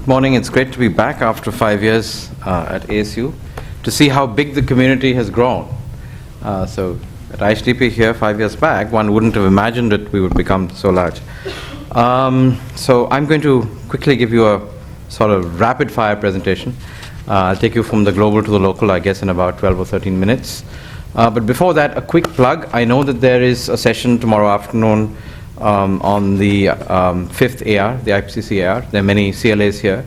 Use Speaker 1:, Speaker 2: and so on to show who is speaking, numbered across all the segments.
Speaker 1: Good morning. It's great to be back after 5 years at ASU to see how big the community has grown. So at IHDP here 5 years back, one wouldn't have imagined that we would become so large. So I'm going to quickly give you a sort of rapid fire presentation. I'll take you from the global to the local, I guess, in about 12 or 13 minutes. But before that, a quick plug. I know that there is a session tomorrow afternoon on the 5th AR, the IPCC AR. There are many CLAs here.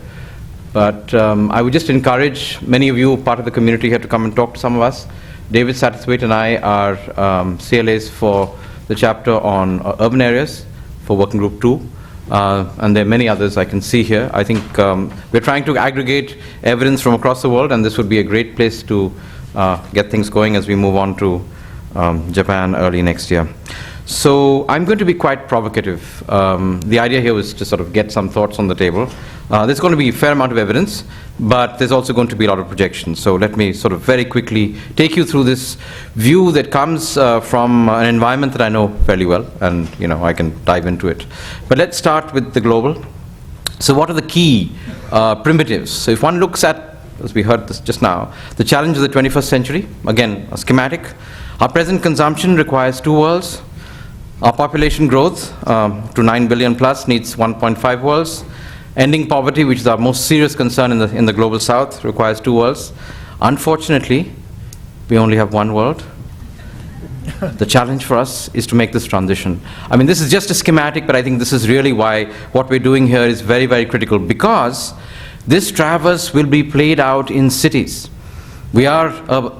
Speaker 1: But I would just encourage many of you, part of the community here, to come and talk to some of us. David Satterthwaite and I are CLAs for the chapter on urban areas for Working Group 2. And there are many others I can see here. I think we're trying to aggregate evidence from across the world, and this would be a great place to get things going as we move on to Japan early next year. So I'm going to be quite provocative. The idea here was to sort of get some thoughts on the table. There's going to be a fair amount of evidence, but there's also going to be a lot of projections. So let me sort of very quickly take you through this view that comes from an environment that I know fairly well, and I can dive into it. But let's start with the global. So what are the key primitives? So if one looks at, as we heard this just now, the challenge of the 21st century, again, a schematic. Our present consumption requires 2 worlds. Our population growth to 9 billion plus needs 1.5 worlds. Ending poverty, which is our most serious concern in the global south, requires 2 worlds. Unfortunately, we only have 1 world. The challenge for us is to make this transition. I mean, this is just a schematic, but I think this is really why what we're doing here is very, very critical, because this traverse will be played out in cities. We are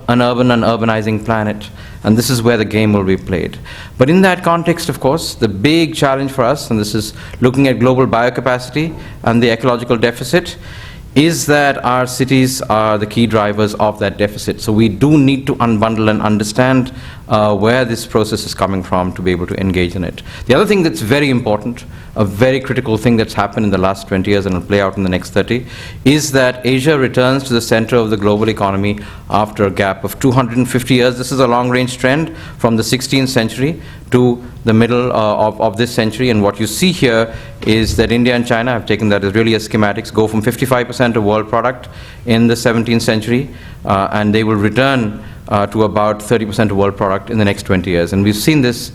Speaker 1: an urban and urbanizing planet, and this is where the game will be played. But in that context, of course, the big challenge for us, and this is looking at global biocapacity and the ecological deficit, is that our cities are the key drivers of that deficit. So we do need to unbundle and understand where this process is coming from to be able to engage in it. The other thing that's very important, a very critical thing that's happened in the last 20 years and will play out in the next 30, is that Asia returns to the center of the global economy after a gap of 250 years. This is a long-range trend from the 16th century to the middle of this century, and what you see here is that India and China have taken that as really as schematics, go from 55% of world product in the 17th century, and they will return to about 30% of world product in the next 20 years. And we've seen this.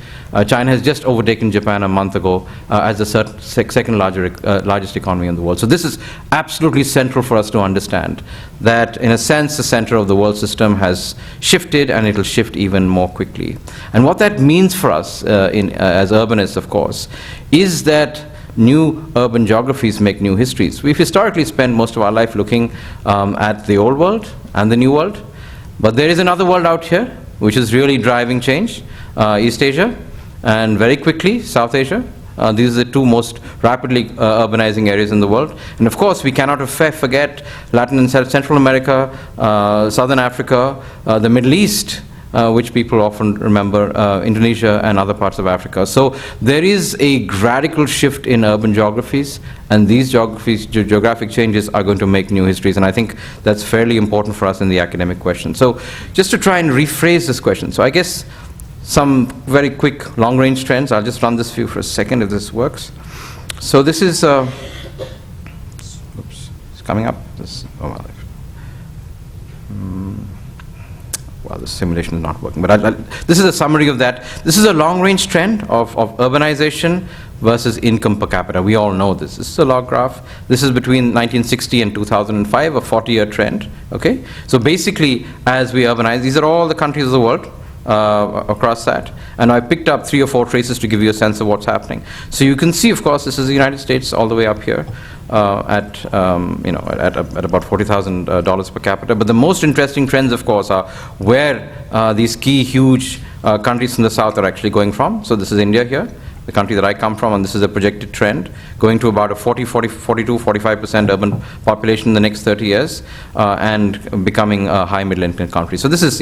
Speaker 1: China has just overtaken Japan a month ago as the second largest economy in the world. So this is absolutely central for us to understand that, in a sense, the center of the world system has shifted, and it'll shift even more quickly. And what that means for us as urbanists, of course, is that new urban geographies make new histories. We've historically spent most of our life looking at the old world and the new world. But there is another world out here which is really driving change, East Asia, and very quickly South Asia. These are the 2 most rapidly urbanizing areas in the world. And of course, we cannot forget Latin and Central America, Southern Africa, the Middle East, which people often remember, Indonesia and other parts of Africa. So there is a radical shift in urban geographies, and these geographic changes are going to make new histories, and I think that's fairly important for us in the academic question. So just to try and rephrase this question, so I guess some very quick long-range trends. I'll just run this view for a second if this works. So this is, oops, it's coming up. Well, the simulation is not working, but this is a summary of that. This is a long-range trend of urbanization versus income per capita. We all know this. This is a log graph. This is between 1960 and 2005, a 40-year trend. Okay, so basically, as we urbanize, these are all the countries of the world across that, and I picked up 3 or 4 traces to give you a sense of what's happening. So you can see, of course, this is the United States all the way up here. At about $40,000 per capita. But the most interesting trends, of course, are where these key, huge countries in the south are actually going from. So this is India here, the country that I come from, and this is a projected trend, going to about a 45% urban population in the next 30 years, and becoming a high middle income country. So this is,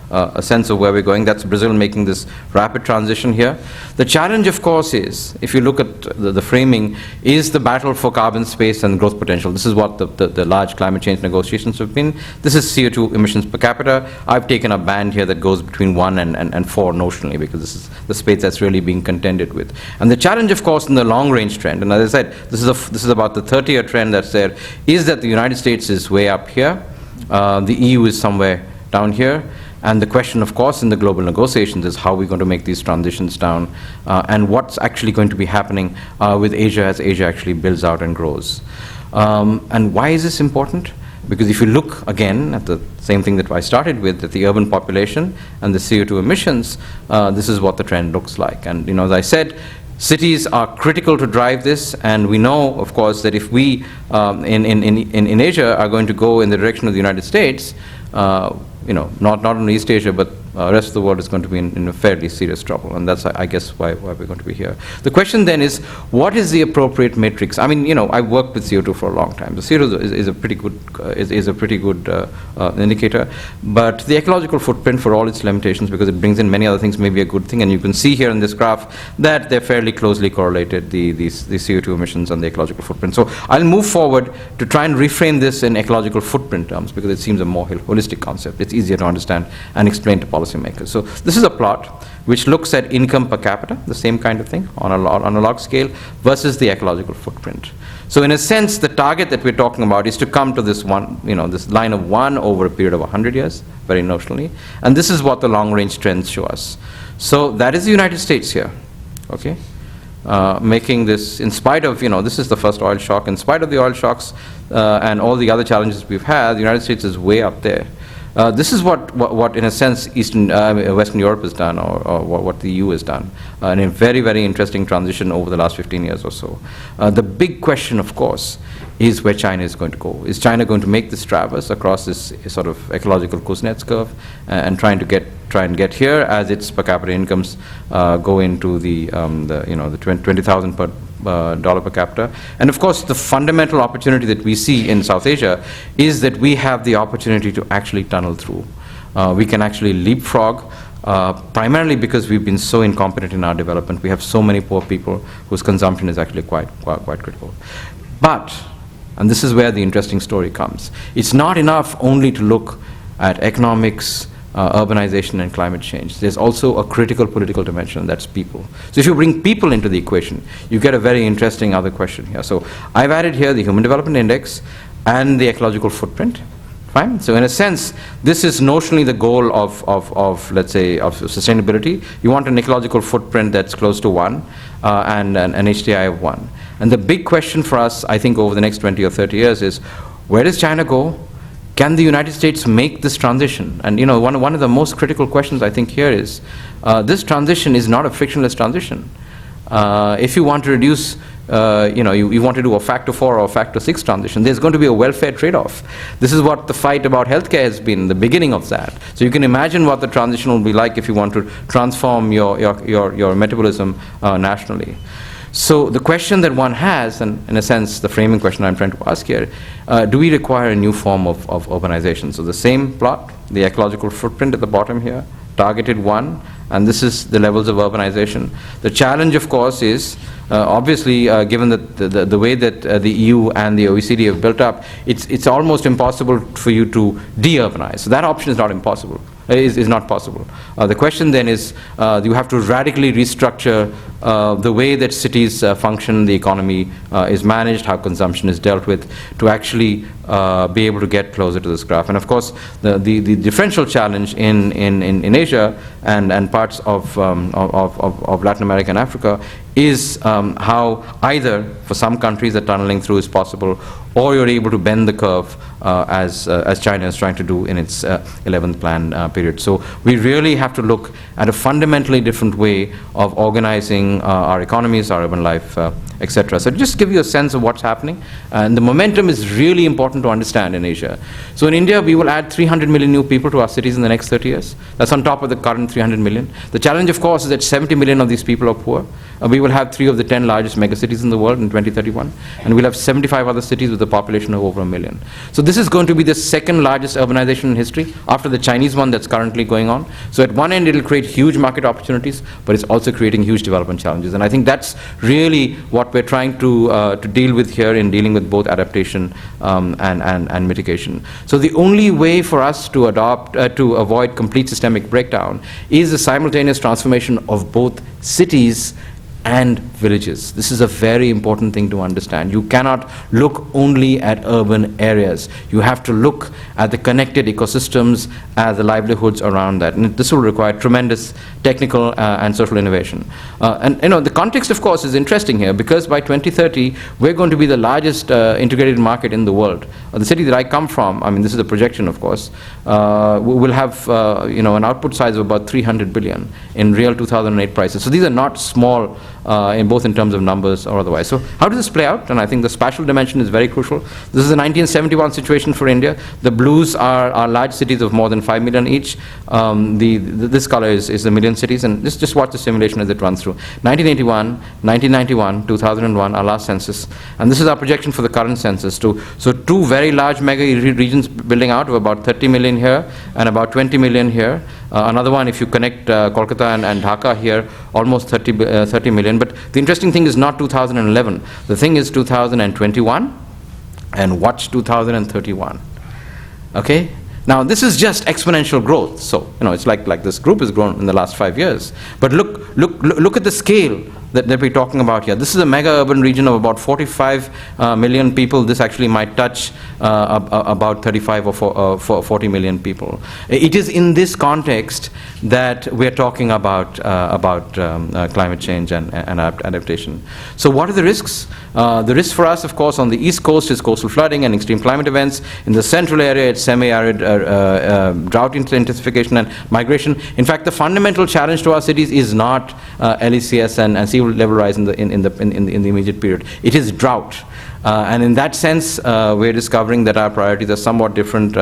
Speaker 1: a sense of where we're going. That's Brazil making this rapid transition here. The challenge, of course, is, if you look at the framing, is the battle for carbon space and growth potential. This is what the large climate change negotiations have been. This is CO2 emissions per capita. I've taken a band here that goes between 1 and 4 notionally, because this is the space that's really being contended with. And the challenge, of course, in the long-range trend, and as I said, this is about the 30-year trend that's there, is that the United States is way up here, the EU is somewhere down here, and the question, of course, in the global negotiations is how we're going to make these transitions down, and what's actually going to be happening with Asia as Asia actually builds out and grows. And why is this important? Because if you look again at the same thing that I started with, at the urban population and the CO2 emissions, this is what the trend looks like. And as I said, cities are critical to drive this, and we know, of course, that if we in Asia are going to go in the direction of the United States, not in East Asia, but the rest of the world is going to be in a fairly serious trouble, and that's, I guess, why we're going to be here. The question then is, what is the appropriate matrix? I mean, I've worked with CO2 for a long time. The CO2 is a pretty good indicator, but the ecological footprint, for all its limitations, because it brings in many other things, may be a good thing, and you can see here in this graph that they're fairly closely correlated, the CO2 emissions and the ecological footprint. So I'll move forward to try and reframe this in ecological footprint terms, because it seems a more holistic concept. It's easier to understand and explain to policymakers. So this is a plot which looks at income per capita, the same kind of thing on a log scale, versus the ecological footprint. So in a sense, the target that we're talking about is to come to this this line of 1 over a period of 100 years, very notionally. And this is what the long-range trends show us. So that is the United States here, okay? Making this, in spite of, this is the first oil shock, in spite of the oil shocks and all the other challenges we've had, the United States is way up there. This is what in a sense, Western Europe has done, or what the EU has done, in a very, very interesting transition over the last 15 years or so. The big question, of course, is where China is going to go. Is China going to make this traverse across this sort of ecological Kuznets curve and try and get here as its per capita incomes go into the $20,000 per dollar per capita? And of course, the fundamental opportunity that we see in South Asia is that we have the opportunity to actually tunnel through. We can actually leapfrog, primarily because we've been so incompetent in our development. We have so many poor people whose consumption is actually quite critical. But, and this is where the interesting story comes, it's not enough only to look at economics, urbanization and climate change. There's also a critical political dimension, that's people. So if you bring people into the equation, you get a very interesting other question here. So I've added here the Human Development Index and the ecological footprint. Fine. So in a sense, this is notionally the goal of let's say, of sustainability. You want an ecological footprint that's close to 1 and an HDI of 1. And the big question for us, I think, over the next 20 or 30 years is, where does China go? Can the United States make this transition? And one of the most critical questions I think here is, this transition is not a frictionless transition. If you want to reduce, you want to do a factor 4 or a factor 6 transition, there's going to be a welfare trade-off. This is what the fight about healthcare has been, the beginning of that. So you can imagine what the transition will be like if you want to transform your metabolism nationally. So the question that one has, and in a sense the framing question I'm trying to ask here, do we require a new form of urbanization? So the same plot, the ecological footprint at the bottom here, targeted 1, and this is the levels of urbanization. The challenge, of course, is obviously given that the way that the EU and the OECD have built up, it's almost impossible for you to de-urbanize. So that option is not impossible. Is not possible. The question then is, you have to radically restructure the way that cities function, the economy is managed, how consumption is dealt with, to actually be able to get closer to this graph. And of course, the differential challenge in Asia and parts of Latin America and Africa is how either for some countries the tunneling through is possible, or you're able to bend the curve as China is trying to do in its 11th plan period. So we really have to look at a fundamentally different way of organizing our economies, our urban life, etc. So just give you a sense of what's happening. And the momentum is really important to understand in Asia. So in India, we will add 300 million new people to our cities in the next 30 years. That's on top of the current 300 million. The challenge, of course, is that 70 million of these people are poor. we will have 3 of the 10 largest megacities in the world in 2031, and we'll have 75 other cities with a population of over 1 million. So this is going to be the second largest urbanization in history, after the Chinese one that's currently going on. So at one end, it'll create huge market opportunities, but it's also creating huge development challenges. And I think that's really what we're trying to deal with here in dealing with both adaptation and mitigation. So the only way for us to avoid complete systemic breakdown is the simultaneous transformation of both cities and villages. This is a very important thing to understand. You cannot look only at urban areas. You have to look at the connected ecosystems, the livelihoods around that. And this will require tremendous technical and social innovation. And the context, of course, is interesting here, because by 2030, we're going to be the largest integrated market in the world. The city that I come from, I mean, this is a projection, of course, will have an output size of about 300 billion in real 2008 prices. So these are not small, in both in terms of numbers or otherwise. So how does this play out? And I think the spatial dimension is very crucial. This is a 1971 situation for India. The blues are large cities of more than 5 million each. This color is the million cities, and just watch the simulation as it runs through. 1981, 1991, 2001, our last census, and this is our projection for the current census. So 2 very large mega regions building out of about 30 million here and about 20 million here. Another one, if you connect Kolkata and Dhaka here, almost 30 million. But the interesting thing is not 2011. The thing is 2021, and watch 2031. Okay? Now, this is just exponential growth. So, it's like this group has grown in the last 5 years. But look at the scale that we're talking about here. This is a mega urban region of about 45 million people. This actually might touch about 35 or 40 million people. It is in this context that we're talking about climate change and adaptation. So what are the risks? The risk for us, of course, on the East Coast is coastal flooding and extreme climate events. In the central area, it's semi-arid drought intensification and migration. In fact, the fundamental challenge to our cities is not LECS and sea level rise in the immediate period. It is drought. And in that sense, we're discovering that our priorities are somewhat different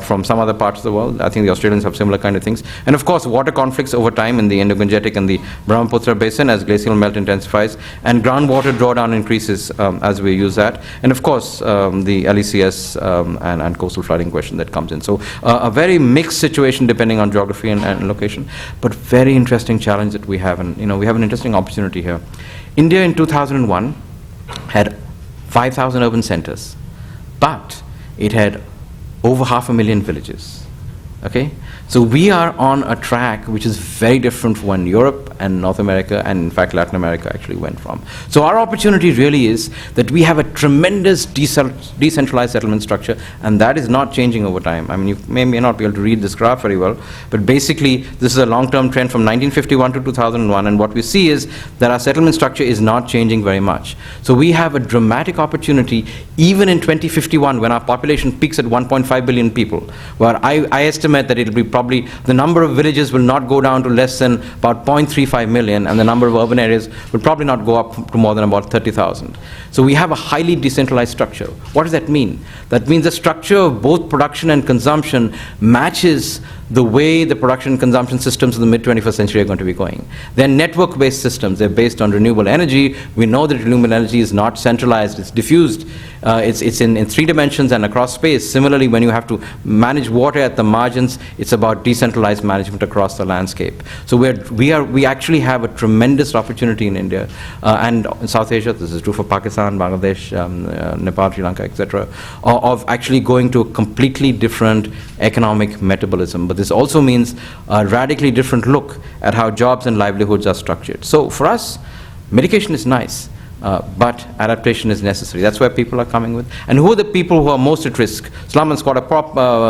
Speaker 1: from some other parts of the world. I think the Australians have similar kind of things. And of course, water conflicts over time in the Indo-Gangetic and the Brahmaputra basin as glacial melt intensifies, and groundwater drawdown increases as we use that. And of course, the LECS and coastal flooding question that comes in. So a very mixed situation depending on geography and location, but very interesting challenge that we have. And we have an interesting opportunity here. India in 2001 had 5,000 urban centers, but it had over 500,000 villages. Okay? So we are on a track which is very different from when Europe and North America and in fact Latin America actually went from. So our opportunity really is that we have a tremendous decentralized settlement structure, and that is not changing over time. I mean, you may not be able to read this graph very well, but basically this is a long-term trend from 1951 to 2001, and what we see is that our settlement structure is not changing very much. So we have a dramatic opportunity even in 2051 when our population peaks at 1.5 billion people, where I estimate that it will be probably the number of villages will not go down to less than about 0.35 million, and the number of urban areas will probably not go up to more than about 30,000. So we have a highly decentralized structure. What does that mean? That means the structure of both production and consumption matches the way the production and consumption systems of the mid-21st century are going to be going. They're network-based systems. They're based on renewable energy. We know that renewable energy is not centralized. It's diffused. It's in 3 dimensions and across space. Similarly, when you have to manage water at the margins, it's about decentralized management across the landscape. So we actually have a tremendous opportunity in India and in South Asia. This is true for Pakistan, Bangladesh, Nepal, Sri Lanka, etc., of actually going to a completely different economic metabolism. But this also means a radically different look at how jobs and livelihoods are structured. So for us, mitigation is nice, but adaptation is necessary. That's where people are coming with. And who are the people who are most at risk? Slum and squatter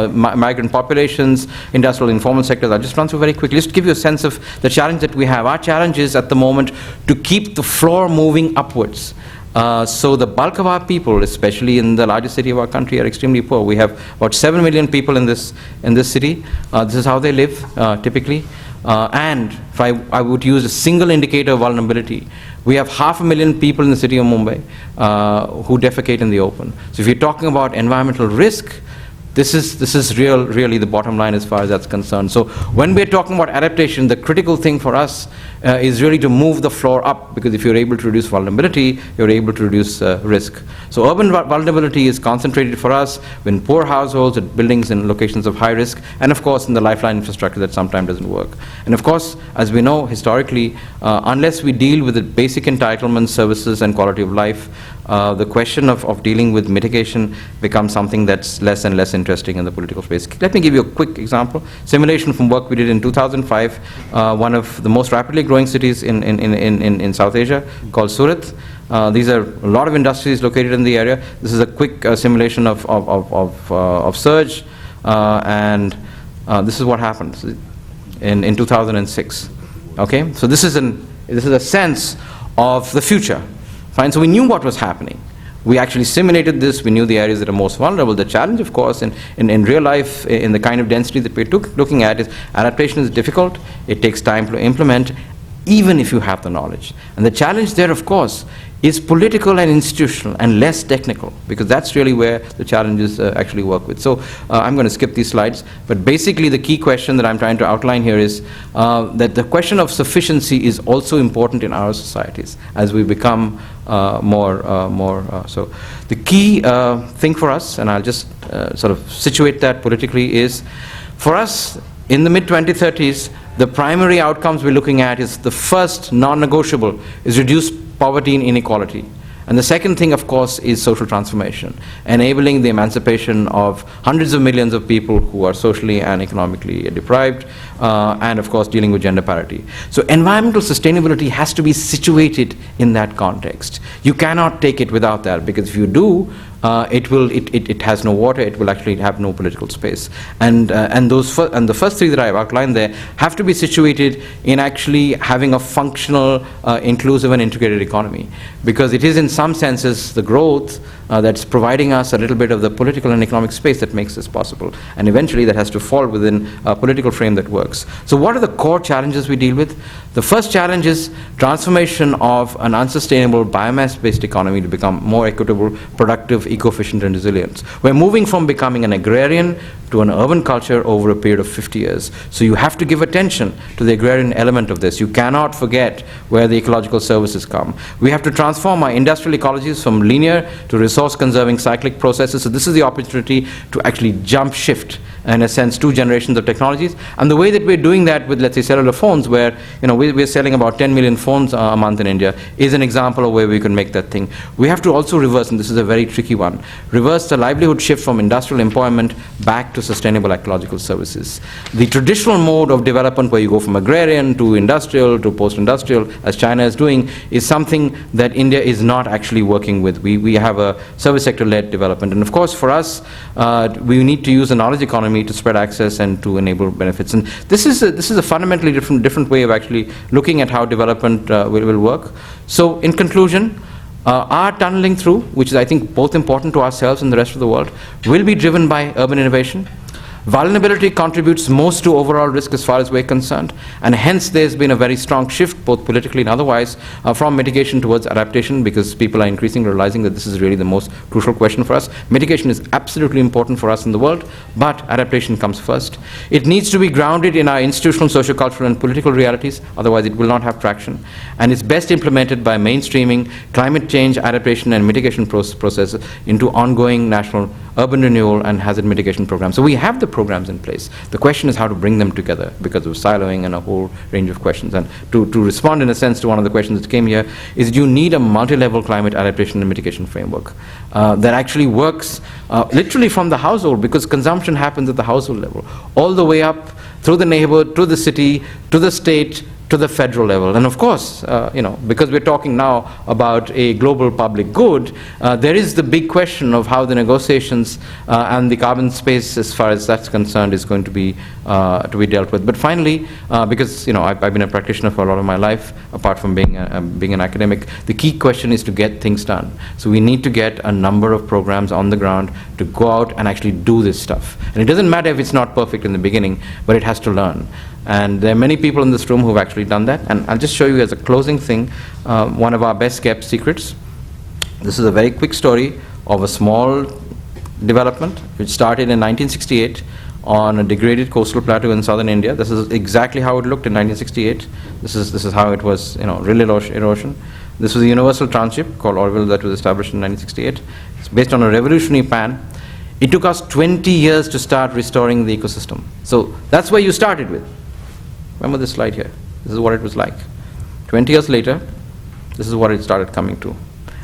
Speaker 1: migrant populations, industrial informal sectors. I'll just run through very quickly, just to give you a sense of the challenge that we have. Our challenge is at the moment to keep the floor moving upwards. So the bulk of our people, especially in the largest city of our country, are extremely poor. We have about 7 million people in this city. This is how they live, typically. And if I would use a single indicator of vulnerability, we have 500,000 people in the city of Mumbai who defecate in the open. So if you're talking about environmental risk, this is really the bottom line as far as that's concerned. So when we're talking about adaptation, the critical thing for us is really to move the floor up, because if you're able to reduce vulnerability, you're able to reduce risk. So urban vulnerability is concentrated for us in poor households, at buildings in locations of high risk, and of course in the lifeline infrastructure that sometimes doesn't work. And of course, as we know historically, unless we deal with the basic entitlements, services, and quality of life, the question of dealing with mitigation becomes something that's less and less interesting in the political space. Let me give you a quick example. Simulation from work we did in 2005, one of the most rapidly growing cities in South Asia, called Surat. These are a lot of industries located in the area. This is a quick simulation of surge, and this is what happened in 2006. Okay, so this is a sense of the future. Fine, so we knew what was happening. We actually simulated this. We knew the areas that are most vulnerable. The challenge, of course, in real life, in the kind of density that we're looking at, is adaptation is difficult. It takes time to implement, even if you have the knowledge. And the challenge there, of course, is political and institutional and less technical, because that's really where the challenges actually work with. So I'm going to skip these slides, but basically the key question that I'm trying to outline here is that the question of sufficiency is also important in our societies as we become so the key thing for us, and I'll just sort of situate that politically, is for us in the mid-2030s, the primary outcomes we're looking at is the first non-negotiable is reduce poverty and inequality. And the second thing, of course, is social transformation, enabling the emancipation of hundreds of millions of people who are socially and economically deprived, and of course dealing with gender parity. So environmental sustainability has to be situated in that context. You cannot take it without that, because if you do, it has no water, it will actually have no political space. And the first three that I've outlined there have to be situated in actually having a functional, inclusive and integrated economy, because it is in some senses the growth that's providing us a little bit of the political and economic space that makes this possible. And eventually that has to fall within a political frame that works. So what are the core challenges we deal with? The first challenge is transformation of an unsustainable biomass-based economy to become more equitable, productive, eco-efficient and resilient. We're moving from becoming an agrarian to an urban culture over a period of 50 years. So you have to give attention to the agrarian element of this. You cannot forget where the ecological services come. We have to transform our industrial ecologies from linear to resource-conserving cyclic processes. So this is the opportunity to actually jump shift, in a sense, 2 generations of technologies. And the way that we're doing that with, let's say, cellular phones, where we're selling about 10 million phones a month in India, is an example of where we can make that thing. We have to also reverse, and this is a very tricky one, reverse the livelihood shift from industrial employment back to sustainable ecological services. The traditional mode of development, where you go from agrarian to industrial to post-industrial, as China is doing, is something that India is not actually working with. We have a service sector-led development. And of course, for us, we need to use the knowledge economy to spread access and to enable benefits. And this is a fundamentally different way of actually looking at how development will work. So in conclusion, our tunneling through, which is I think both important to ourselves and the rest of the world, will be driven by urban innovation. Vulnerability contributes most to overall risk as far as we're concerned, and hence there's been a very strong shift, both politically and otherwise, from mitigation towards adaptation, because people are increasingly realizing that this is really the most crucial question for us. Mitigation is absolutely important for us in the world, but adaptation comes first. It needs to be grounded in our institutional, sociocultural and political realities, otherwise it will not have traction. And it's best implemented by mainstreaming climate change, adaptation and mitigation processes into ongoing national urban renewal and hazard mitigation programs. So we have the programs in place. The question is how to bring them together, because of siloing and a whole range of questions. And to respond in a sense to one of the questions that came here, is you need a multi-level climate adaptation and mitigation framework that actually works literally from the household, because consumption happens at the household level, all the way up through the neighborhood, to the city, to the state, to the federal level. And of course, because we're talking now about a global public good, there is the big question of how the negotiations and the carbon space, as far as that's concerned, is going to be dealt with. But finally, because I've been a practitioner for a lot of my life, apart from being an academic, the key question is to get things done. So we need to get a number of programs on the ground to go out and actually do this stuff. And it doesn't matter if it's not perfect in the beginning, but it has to learn. And there are many people in this room who've actually done that. And I'll just show you as a closing thing, one of our best kept secrets. This is a very quick story of a small development, which started in 1968 on a degraded coastal plateau in southern India. This is exactly how it looked in 1968. This is how it was, real erosion. This was a universal transship called Orville that was established in 1968. It's based on a revolutionary plan. It took us 20 years to start restoring the ecosystem. So that's where you started with. Remember this slide here. This is what it was like. 20 years later, this is what it started coming to.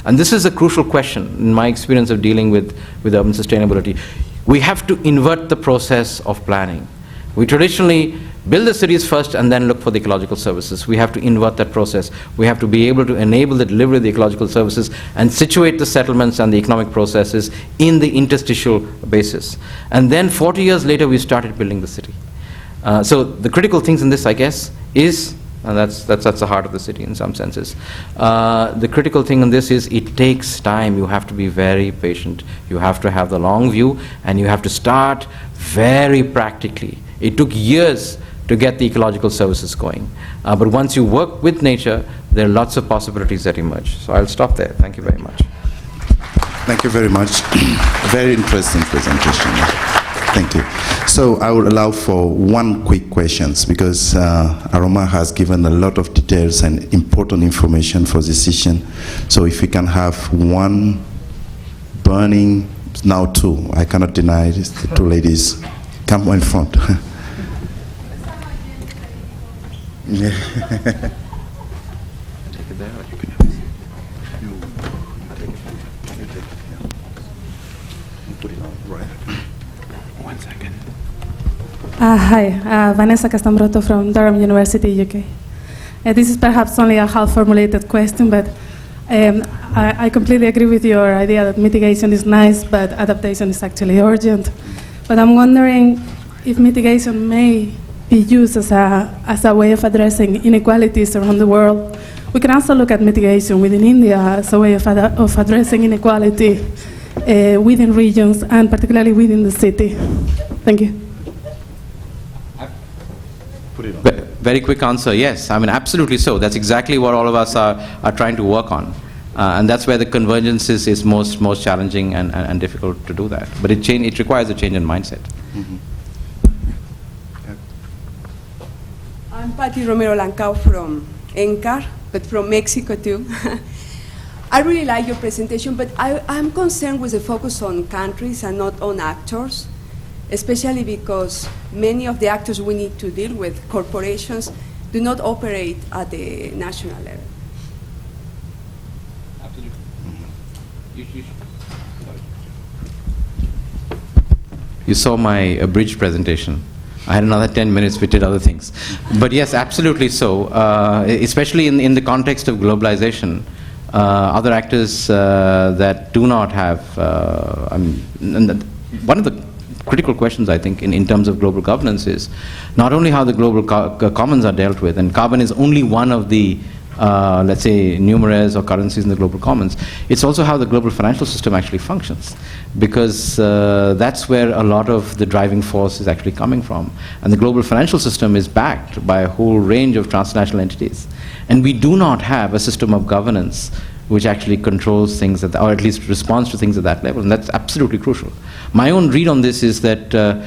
Speaker 1: And this is a crucial question in my experience of dealing with urban sustainability. We have to invert the process of planning. We traditionally build the cities first and then look for the ecological services. We have to invert that process. We have to be able to enable the delivery of the ecological services and situate the settlements and the economic processes in the interstitial basis. And then 40 years later, we started building the city. So the critical things in this, I guess, is, and that's the heart of the city in some senses. The critical thing in this is it takes time. You have to be very patient. You have to have the long view, and you have to start very practically. It took years to get the ecological services going. But once you work with nature, there are lots of possibilities that emerge. So I'll stop there. Thank you very much.
Speaker 2: Thank you very much. Very interesting presentation. Thank you. So I will allow for one quick questions because Aromar has given a lot of details and important information for this session. So if we can have one burning, now two, I cannot deny this, the two ladies. Come in front. Yeah.
Speaker 1: Take it there, or you can
Speaker 2: put it on right.
Speaker 1: 1 second.
Speaker 3: Hi, Vanessa Castambroto from Durham University, UK. This is perhaps only a half-formulated question, but I completely agree with your idea that mitigation is nice, but adaptation is actually urgent. But I'm wondering if mitigation may be used as a way of addressing inequalities around the world. We can also look at mitigation within India as a way of addressing inequality within regions and particularly within the city. Thank you.
Speaker 1: Very quick answer, yes. I mean, absolutely so. That's exactly what all of us are trying to work on. And that's where the convergence is most challenging and difficult to do that. But it requires a change in mindset.
Speaker 2: Mm-hmm.
Speaker 4: I'm Patty Romero Lancao from NCAR, but from Mexico too. I really like your presentation, but I'm concerned with the focus on countries and not on actors, especially because many of the actors we need to deal with, corporations, do not operate at the national level.
Speaker 1: Absolutely. You saw my abridged presentation. I had another 10 minutes, we did other things. But yes, absolutely so. Especially in the context of globalization, other actors that do not have, one of the critical questions, I think, in terms of global governance is not only how the global commons are dealt with, and carbon is only one of the, let's say, numerous or currencies in the global commons, it's also how the global financial system actually functions. Because that's where a lot of the driving force is actually coming from. And the global financial system is backed by a whole range of transnational entities. And we do not have a system of governance which actually controls things, or at least responds to things at that level, and that's absolutely crucial. My own read on this is that there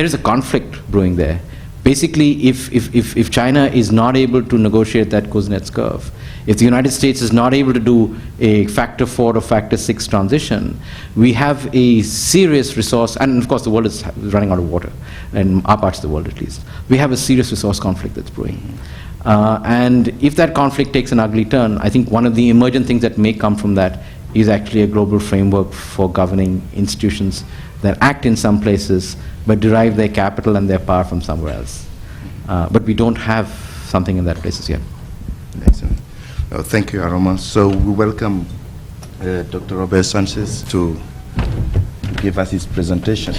Speaker 1: is a conflict brewing there. Basically, if China is not able to negotiate that Kuznets curve, if the United States is not able to do a factor 4 or factor 6 transition, we have a serious resource, and of course the world is running out of water, in our parts of the world at least. We have a serious resource conflict that's brewing. And if that conflict takes an ugly turn, I think one of the emergent things that may come from that is actually a global framework for governing institutions that act in some places but derive their capital and their power from somewhere else. But we don't have something in that places yet.
Speaker 2: Excellent. Thank you, Aromar. So we welcome Dr. Robert Sanchez to give us his presentation.